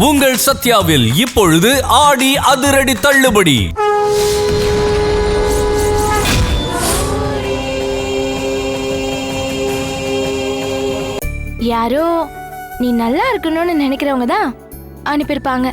உங்கள் சத்யாவில் இப்பொழுது ஆடி அதிரடி தள்ளுபடி. யாரோ நீ நல்லா இருக்கணும்னு நினைக்கிறவங்க தான் அனுப்பியிருப்பாங்க.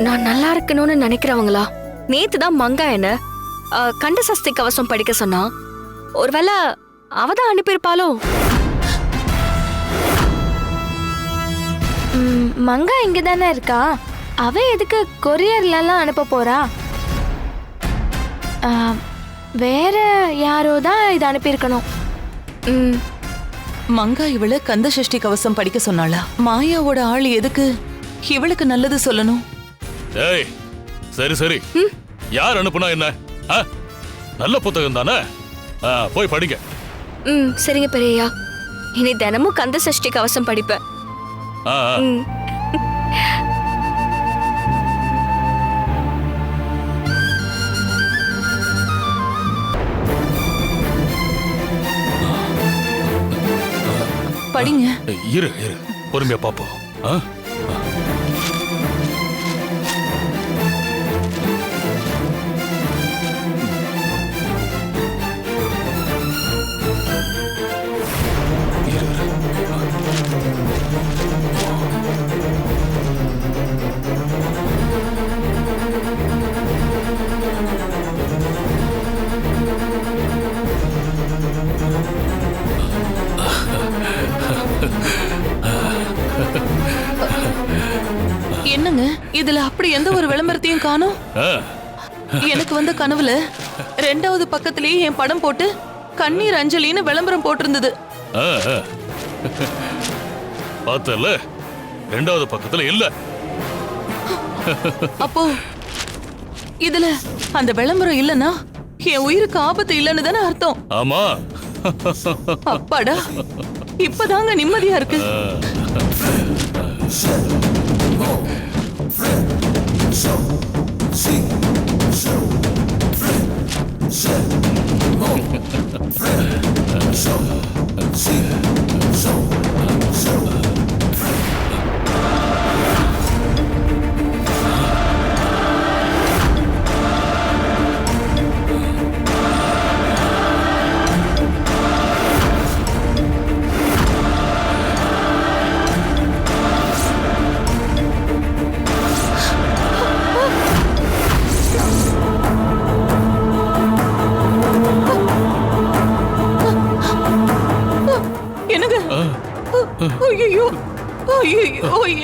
நான் நல்லா இருக்கணும்னு நினைக்கிறவங்களா? நேத்து தான் மங்கா என்ன கண்ட சஷ்டி கவசம் படிக்க சொன்னா. ஒருவேளை அவதான் அனுப்பியிருப்பாளோ? மங்கா இங்க தானே இருக்கா, அவ எதுக்கு கொரியர்லாம் அனுப்ப போறா? வேற யாரோ தான் இது அனுப்பியிருக்கணும். மங்கா இவள கந்த சஷ்டி கவசம் படிக்க சொன்னாளா? மாயாவோட ஆள் எதுக்கு இவளுக்கு நல்லது சொல்லணும்? ஏய், சரி சரி, யார் அனுப்புனா என்ன? நல்ல புத்தகம் தானே, போய் படிங்க. சரிங்க பெரியயா, இனி தினமும் கந்த சஷ்டி கவசம் படிப்பேன். படிங்க. இரு இரு, பொறுமையா பாப்போம். என்னங்க இதுல அப்படி எந்த ஒரு விளம்பரத்தையும் காணோம். எனக்கு வந்த கனவுல 2வது பக்கத்திலேயே என் படம் போட்டு கண்ணீர் அஞ்சலின்னு விளம்பரம் போட்டிருந்தது. பார்த்தல, 2வது பக்கத்துல இல்ல. அப்போ இதுல அந்த விளம்பரம் இல்லனா என் உயிருக்கு ஆபத்து இல்லன்னு தானே அர்த்தம்? ஆமா. அப்பாடா, இப்பதாங்க நிம்மதியா இருக்கு.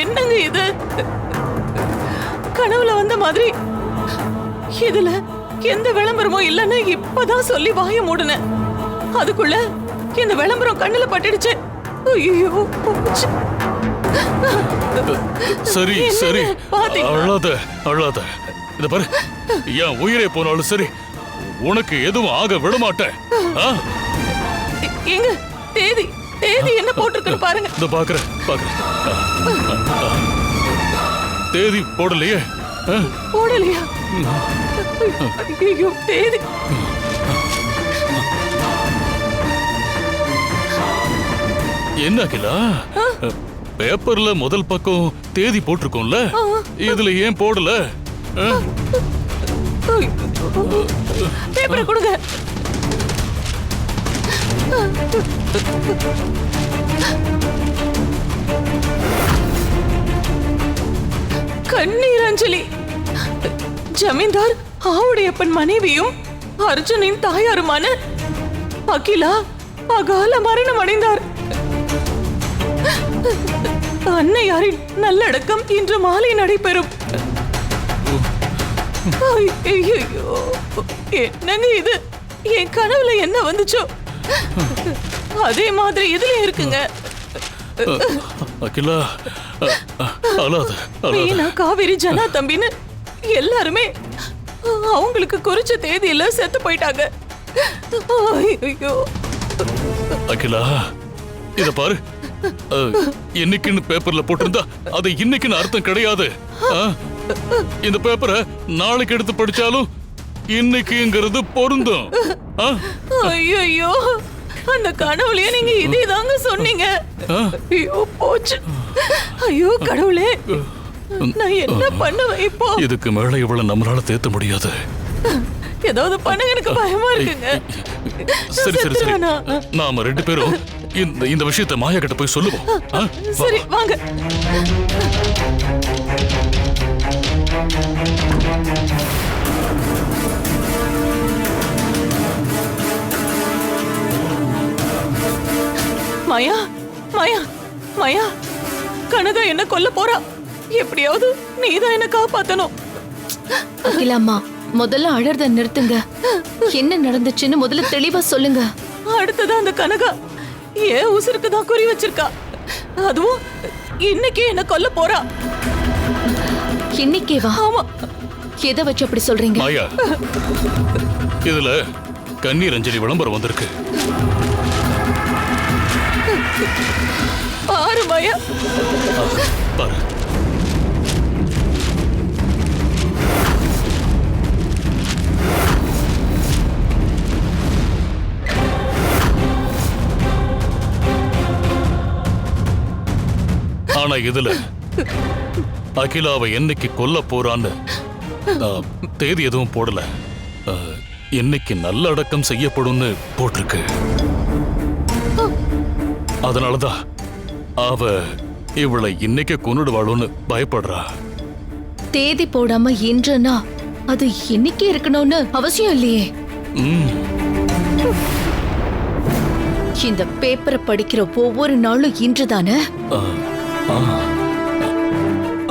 என்னங்க இது? கனவுல வந்த மாதிரி இதுல எந்த விளம்பரமும் இல்லன்னு இப்பதான் சொல்லி வாய மூடுன. அதுக்குள்ள இந்த விளம்பரம் கண்ணுல பட்டுடுச்சு. சரி சரி, அழாத அழாத. இத பாரு, என் உயிரே போனாலும் சரி, உனக்கு எதுவும் ஆக விட மாட்டேன். எங்க தேதி தேதி என்ன போட்டிருக்கு பாருங்க. இந்த பாக்குறேன் பாக்குறேன். தேதி போடலையே. போடலையா? ஐயோ, தேதி என்ன அகிலா, பேப்பர்ல முதல் பக்கம் தேதி போட்டிருக்கோம்ல, இதுல ஏன் போடல? பேப்பரை கொடுங்க. கண்ணீர் அஞ்சலி. ஜமீன்தார் ஆவுடையப்பன் மனைவியும் அர்ஜுனின் தாயாருமான அகிலா அகால மரணம் அடைந்தார். அன்னையாரின் நல்லடக்கம் இன்று மாலை நடைபெறும். என்னங்க இது? என் கனவுல என்ன வந்துச்சோ அதே மாதிரி இதுல இருக்குங்க. அகிலா, அழாத மீனா, காவேரி, ஜனா தம்பின்னு எல்லாருமே அவங்களுக்கு குறிச்ச தேதியில செத்து போயிட்டாங்க. ஐயோ அகிலா, இத பாரு, என்னைக்குன்னு பேப்பர்ல போட்டிருந்தா அது இன்னைக்குன்னு அர்த்தம் கிடையாது. இந்த பேப்பரை நாளைக்கு எடுத்து படிச்சாலும் இன்னைக்குங்கிறது பொருந்தும். ஆ? ஐயோ, அந்த கனவுலயே நீங்க இதே தாங்க சொன்னீங்க. ஐயோ போச்சு. ஐயோ கடவுளே, நான் என்ன பண்ணுவேன் இப்போ? இதுக்கு மேல இவ்வளவு நம்மளால தேத்த முடியாது. ஏதாவது பண்ணுங்க, எனக்கு பயமா இருக்குங்க. சரி சரி சரி, செத்துருவேனா? நாம 2 பேரும் இந்த விஷயத்தை மாயா கிட்ட போய் சொல்லுவோம். ஆ? வா, சரி வா. வாங்க. மாயா, மாயா, மாயா, கனகா என்ன கொல்ல போறா. எப்படியாவது நீதான் என்ன காப்பாத்தணும். அகிலாம்மா, முதல்ல அழறத நிறுத்துங்க. என்ன நடந்துச்சுன்னு முதல்ல தெளிவா சொல்லுங்க. அடுத்ததான் அந்த கனகா ஏன் உசுருக்கு தான் குறி வச்சிருக்கா. அதுவும் இன்னைக்கு என்ன கொல்ல போறா. இன்னைக்கேவா? ஆமா, எதை வச்சு அப்படி சொல்றீங்க? மாயா, இதுல கண்ணீர் அஞ்சலி விளம்பரம் வந்திருக்கு. பாரு மாயா. பாரு. ஆனா இதுல அகிலாவை என்னைக்கு கொல்ல போறான்னு தேதி எதுவும் போடல. என்னைக்கு நல்லடக்கம் செய்யப்படும்னு போட்டிருக்கு. அதனாலதான் அவ இவளை இன்னைக்கு கொன்னுடுவாளோன்னு பயப்படுறா. தேதி போடாம இன்றுனா அது இன்னைக்கே இருக்கணும்னு அவசியம் இல்லையே. இந்த பேப்பரை படிக்கிற ஒவ்வொரு நாளும் இன்றுதானே.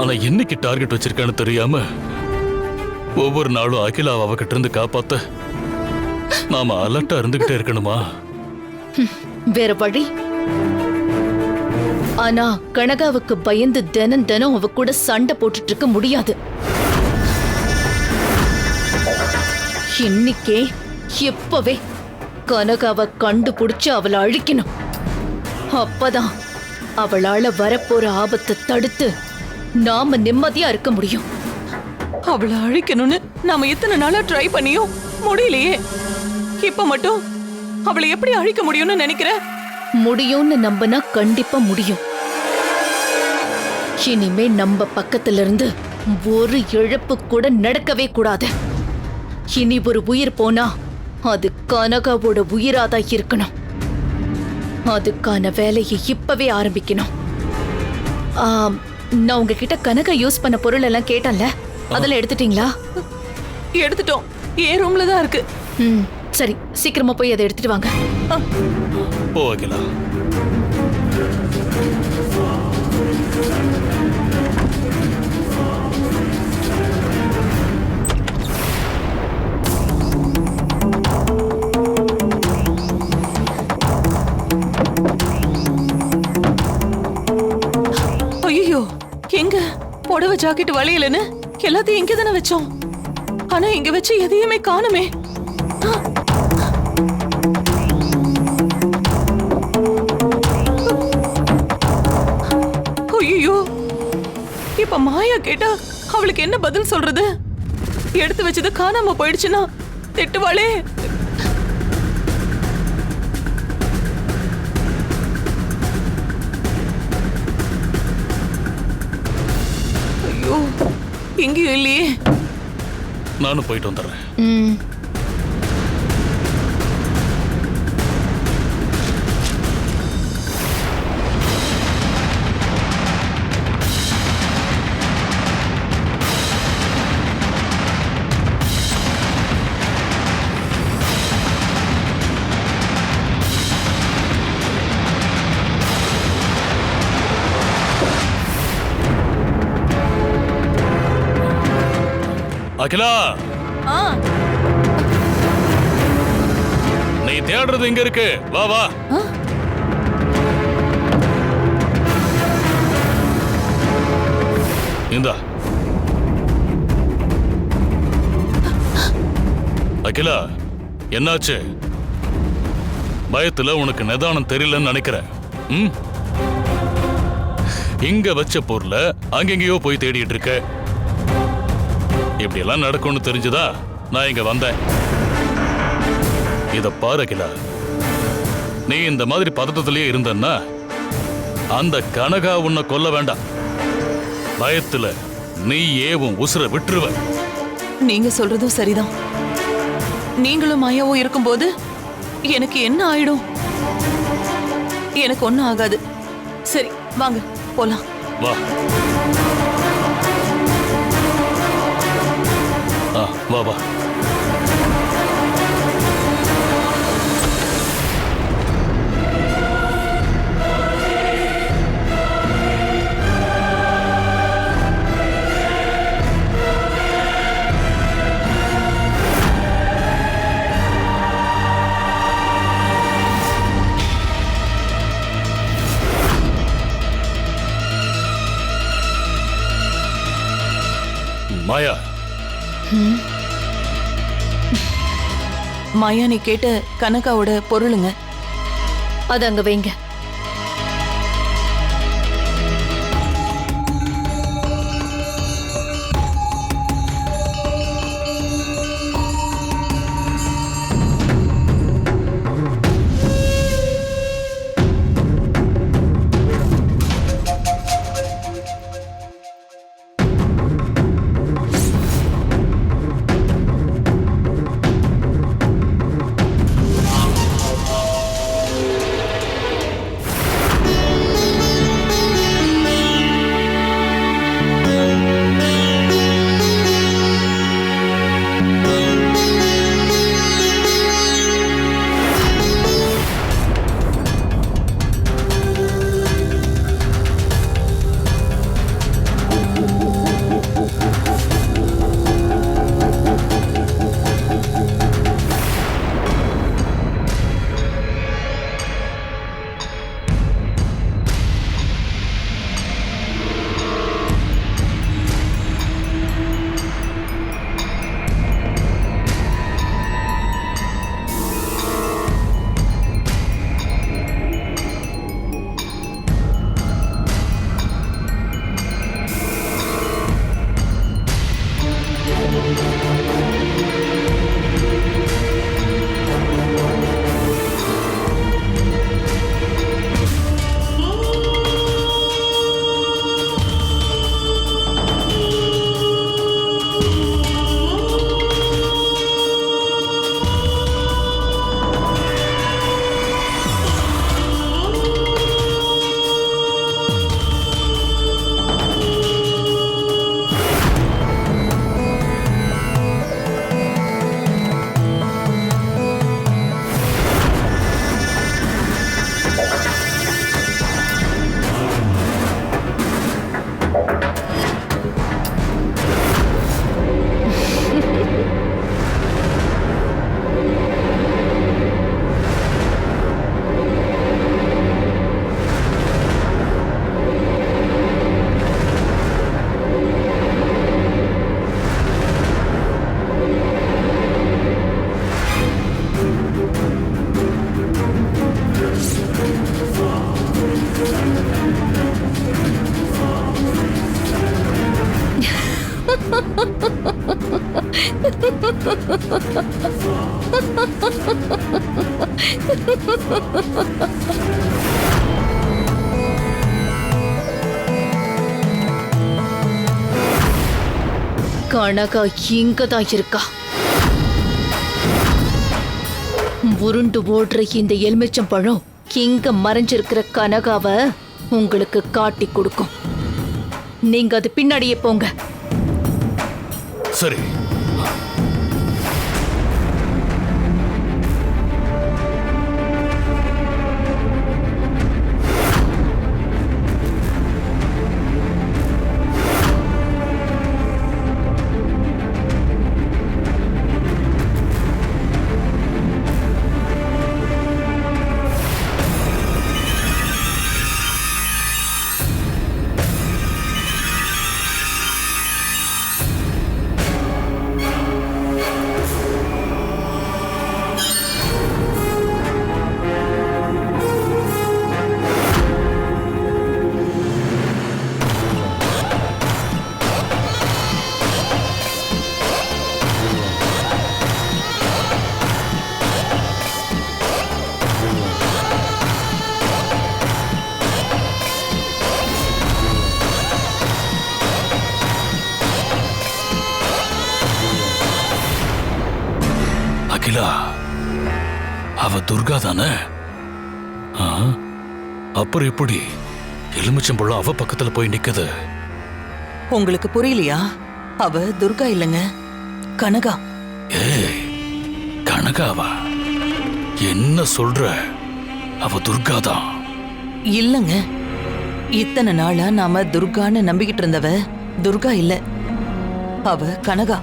ஆனா என்னைக்கு டார்கெட் வச்சிருக்கான்னு தெரியாம ஒவ்வொரு நாளும் அகிலாவை அவகிட்ட இருந்து காப்பாத்த நாம அலர்ட்டா இருந்துகிட்டே இருக்கணுமா? வேற வழி? ஆனா கனகாவுக்கு பயந்து தினம் தினம் அவ கூட சண்டை போட்டுட்டு இருக்க முடியாது. இன்னைக்கே எப்பவே கனகாவை கண்டுபிடிச்சு அவளை அழிக்கணும். அப்பதான் அவளால வரப்போற ஆபத்தை தடுத்து நாம நிம்மதியா இருக்க முடியும். அவளை அழிக்கணும்னு நாம எத்தனை நாளா ட்ரை பண்ணியும் முடியலையே. இப்ப மட்டும் அவளை எப்படி அழிக்க முடியும்னு நினைக்கிற? முடியும்னு நம்பினா கண்டிப்பா முடியும். இனிமே நம்ம பக்கத்துல இருந்து ஒரு இழப்பு கூட நடக்கவே கூடாது. இனி ஒரு உயிர் போனா அது கனகாவோட உயிராதான் இருக்கணும். அதுக்கான வேலையை இப்பவே ஆரம்பிக்கணும். நான் உங்ககிட்ட கனகா யூஸ் பண்ண பொருள் எல்லாம் கேட்டேன்ல, அதெல்லாம் எடுத்துட்டீங்களா? எடுத்துட்டோம், என் ரூம்ல தான் இருக்கு. சரி, சீக்கிரமா போய் அதை எடுத்துட்டு வாங்க. போ அகிலா. ஐயோ, எங்க புடவை ஜாக்கெட் வளையலன்னு எல்லாத்தையும் இங்க தானே வச்சோம். ஆனா இங்க வச்சு எதையுமே காணுமே. ஐயோ, இப்ப மாயா கேட்டா அவளுக்கு என்ன பதில் சொல்றது? எடுத்து வச்சது காணாம போயிடுச்சுன்னா திட்டுவாளே. ஐயோ, எங்கேயும் இல்லையே. நானும் போயிட்டு வந்துடுறேன். அகிலா, நீ தேடுறது இங்க இருக்கு. வா வா. இந்தா. அகிலா, என்னாச்சு? பயத்துல உனக்கு நிதானம் தெரியலன்னு நினைக்கிறேன். இங்க வச்ச பொருளை அங்கெங்கயோ போய் தேடிட்டு இருக்க. இப்படி எல்லாம் நடக்கும்னு தெரிஞ்சுதா நான் இங்க வந்தேன். இத பாரு அகிலா, நீ இந்த மாதிரி பதட்டத்திலேயே இருந்தன்னா அந்த கனகா உன்னை கொல்ல வேண்டாம். பயத்துல நீ ஏவும் உசுர விட்டுருவ. நீங்க சொல்றதும் சரிதான். நீங்களும் மாயாவும் இருக்கும்போது எனக்கு என்ன ஆயிடும்? எனக்கு ஒண்ணும் ஆகாது. சரி வாங்க போலாம். வா. வா வா. மாயா, மாயா நீ கேட்ட கனகாவோட பொருளுங்க. அது அங்க வைங்க. கனகா இங்கதான் இருக்கா. உருண்டு ஓடுற இந்த எலுமிச்சம் பழம் இங்க மறைஞ்சிருக்கிற கனகாவை உங்களுக்கு காட்டி கொடுக்கும். நீங்க அது பின்னாடியே போங்க. சரி. அகிலா, அவ துர்கா தானே? அப்புறம் எப்படி எலுமிச்சம்பழம் அவ பக்கத்துல போய் நிக்குது? உங்களுக்கு புரியலையா? அவ துர்கா இல்லைங்க, கனகா. ஏய், கனகாவா? என்ன சொல்ற? அவ துர்கா தான். இல்லங்க, இத்தனை நாளா நாம துர்கான்னு நம்பிக்கிட்டு இருந்தவ துர்கா இல்ல, அவ கனகா.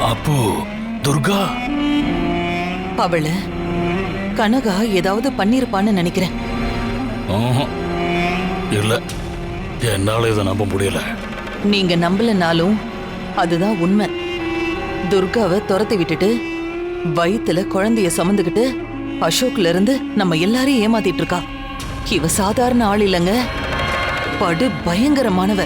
அப்போ துர்கா அவள கனகா ஏதாவது பண்ணிருப்பான்னு நினைக்கிறேன். இல்ல, என்னால இதை நம்ப முடியல. நீங்க நம்பலனாலும் அதுதான் உண்மை. துர்காவை துரத்தி விட்டுட்டு வயித்துல குழந்தைய சுமந்துக்கிட்டு அசோக்ல இருந்து நம்ம எல்லாரையும் ஏமாத்திட்டு இருக்கா. இவ சாதாரண ஆள் இல்லைங்க, படு பயங்கரமானவ.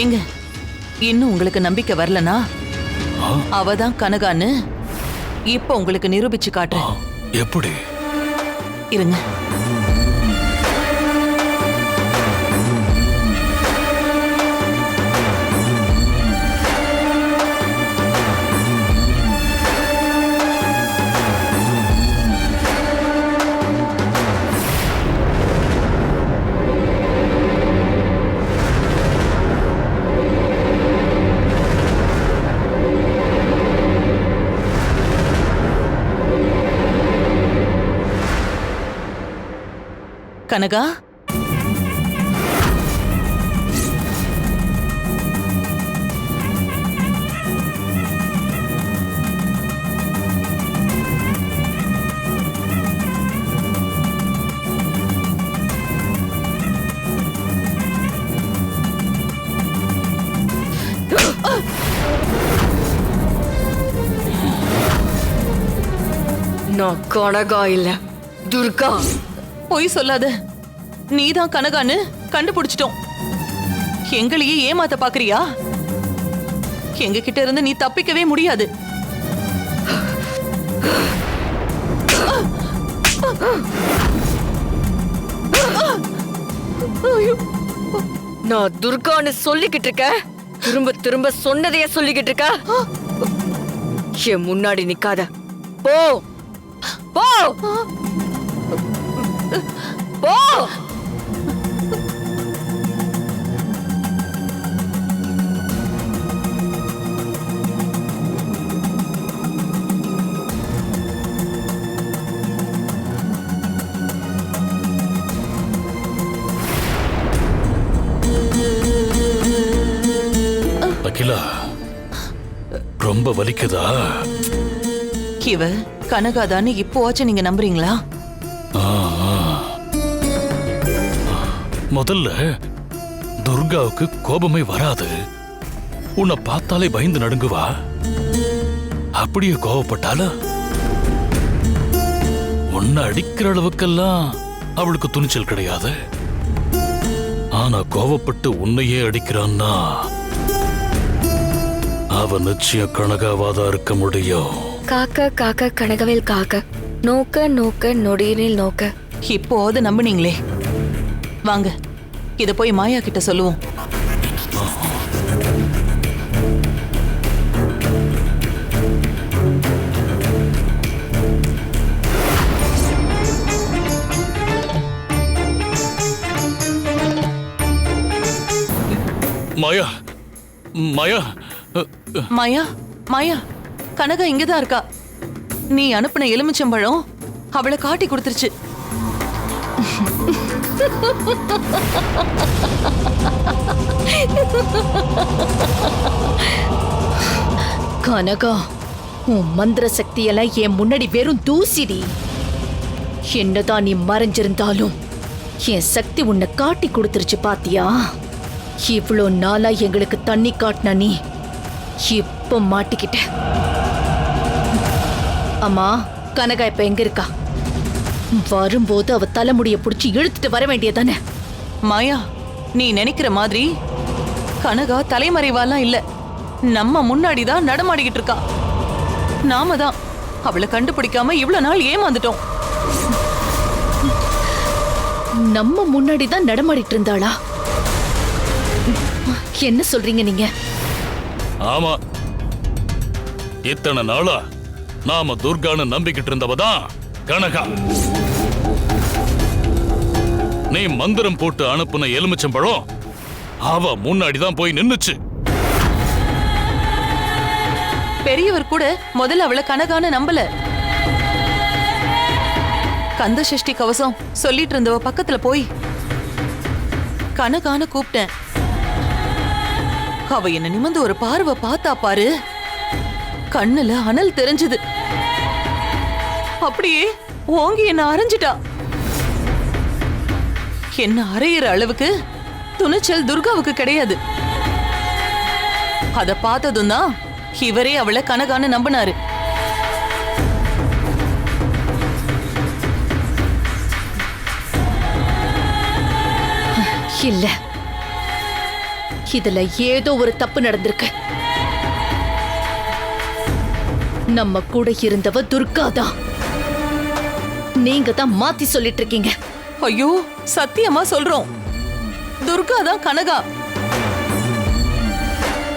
ஏங்க, இன்னும் உங்களுக்கு நம்பிக்கை வரலனா அவதான் கனகான்னு இப்ப உங்களுக்கு நிரூபிச்சு காட்டுறேன். எப்படி? இருங்க. கனகா, நான் கனகா இல்ல, துர்கா. பொய் சொல்லாத. நீதான் கனகான்னு கண்டுபிடிச்சிட்டோம். எங்களையே ஏமாத்த பாக்குறியா? எங்க கிட்ட இருந்து நீ தப்பிக்கவே முடியாது. நான் துர்கான்னு சொல்லிக்கிட்டு இருக்க, திரும்ப திரும்ப சொன்னதையே சொல்லிக்கிட்டு இருக்க. என் முன்னாடி நிக்காத, போ போ போ. அகிலா, ரொம்ப வலிக்குதா? இவ கனகாதான்னு இப்போவாச்சும் நீங்க நம்புறீங்களா? முதல்ல துர்காவுக்கு கோபமே வராது. உன்னை பார்த்தாலே பயந்து நடுங்குவா. அப்படியே கோபப்பட்டால உன்னை அடிக்கிற அளவுக்கெல்லாம் அவளுக்கு துணிச்சல் கிடையாது. ஆனா கோபப்பட்டு உன்னையே அடிக்கிறான்னா அவ நிச்சயம் கனகாவாதான் இருக்க முடியும். காக்க காக்க கனகவேல் காக்க, நோக்க நோக்க நொடியினில் நோக்க. இப்போது நம்புனீங்களே, வாங்க இத போய் மாயா கிட்ட சொல்லுவோம். மாயா, மாயா, மாயா, மாயா, கனகா இங்கதான் இருக்கா. நீ அனுப்பின எலுமிச்சம்பழம் அவளை காட்டி கொடுத்துருச்சு. கனகா, உன் மந்திர சக்தியெல்லாம் என் முன்னாடி வெறும் தூசிடி. என்னதான் நீ மறைஞ்சிருந்தாலும் என் சக்தி உன்னை காட்டி கொடுத்துருச்சு பாத்தியா? இவ்வளோ நாளா எங்களுக்கு தண்ணி காட்டின நீ இப்ப மாட்டிக்கிட்ட. அம்மா, கனகா இப்ப எங்க இருக்கா? வரும்போது அவ தலைமுடிய புடிச்சு இழுத்துட்டு வர வேண்டியதானே? மாயா, நீ நினைக்கிற மாதிரி கனகா தலைமறைவாலாம் இல்ல, நம்ம முன்னாடிதான் நடமாடிக்கிட்டு இருக்கா. நாம தான் அவளை கண்டுபிடிக்காம இவ்வளவு நாள் ஏமாந்துட்டோம். நம்ம முன்னாடி தான் நடமாடிட்டு இருந்தாளா? என்ன சொல்றீங்க நீங்க? ஆமா, இத்தனை நாளா நாம துர்கான்னு நம்பிக்கிட்டு இருந்தவதான் கனகா. நீ மந்திரம் போட்டு அனுப்புன எலுமிச்சம்பழம் அவ முன்னாடிதான் போய் நின்னுச்சு. பெரியவர் கூட முதல்ல அவளை கனகான்னு நம்பல. கந்த சஷ்டி கவசம் சொல்லிட்டு இருந்தவ பக்கத்துல போய் கனகான்னு கூப்பிட்டேன். அவ என்ன நிமிர்ந்து ஒரு பார்வை பார்த்தா பாரு, கண்ணுல அனல் தெரிஞ்சது. அப்படியே ஓங்கி என்ன அரைஞ்சிட்டா. என்ன அரையிற அளவுக்கு துணிச்சல் துர்காவுக்கு கிடையாது. அத பார்த்ததும் தான் இவரே அவளை கனகான்னு நம்பினாரு. இல்ல, இதுல ஏதோ ஒரு தப்பு நடந்திருக்கு. நம்ம கூட இருந்தவ துர்கா தான். நீங்க தான் மாத்தி சொல்லிட்டு இருக்கீங்க. ஐயோ, சத்தியமா சொல்றோம், துர்கா தான் கனகா.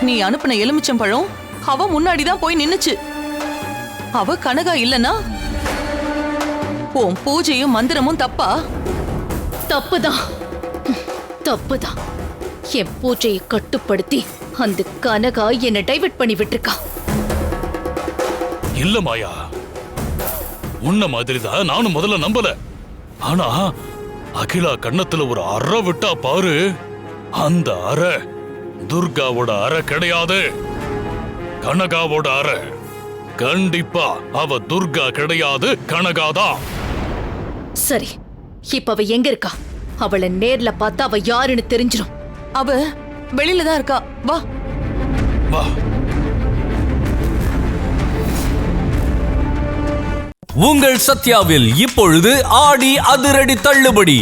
நீ அனுப்பின எலுமிச்சம்பழம் அவ முன்னாடிதான் போய் நின்னுச்சு. அவ கனகா இல்லனா உன் பூஜையும் மந்திரமும் தப்பா? தப்புதான், தப்புதான். என் பூஜையை கட்டுப்படுத்தி அந்த கனகா என்னை டைவர்ட் பண்ணி விட்டுருக்கா. இல்ல மாயா, உன்ன மாதிரிதான் நானும் முதல்ல நம்பல. ஆனா அகிலா கண்ணத்துல ஒரு அறை விட்டா பாரு, அந்த அறை துர்காவோட அறை கிடையாது, கனகாவோட அறை. கண்டிப்பா அவ துர்கா கிடையாது, கனகாதான். சரி, இப்ப அவ எங்க இருக்கா? அவளை நேர்ல பார்த்தா அவ யாருன்னு தெரிஞ்சிடும். அவ வெளியில தான் இருக்கா. வா வா. உங்கள் சத்யாவில் இப்பொழுது ஆடி அதிரடி தள்ளுபடி.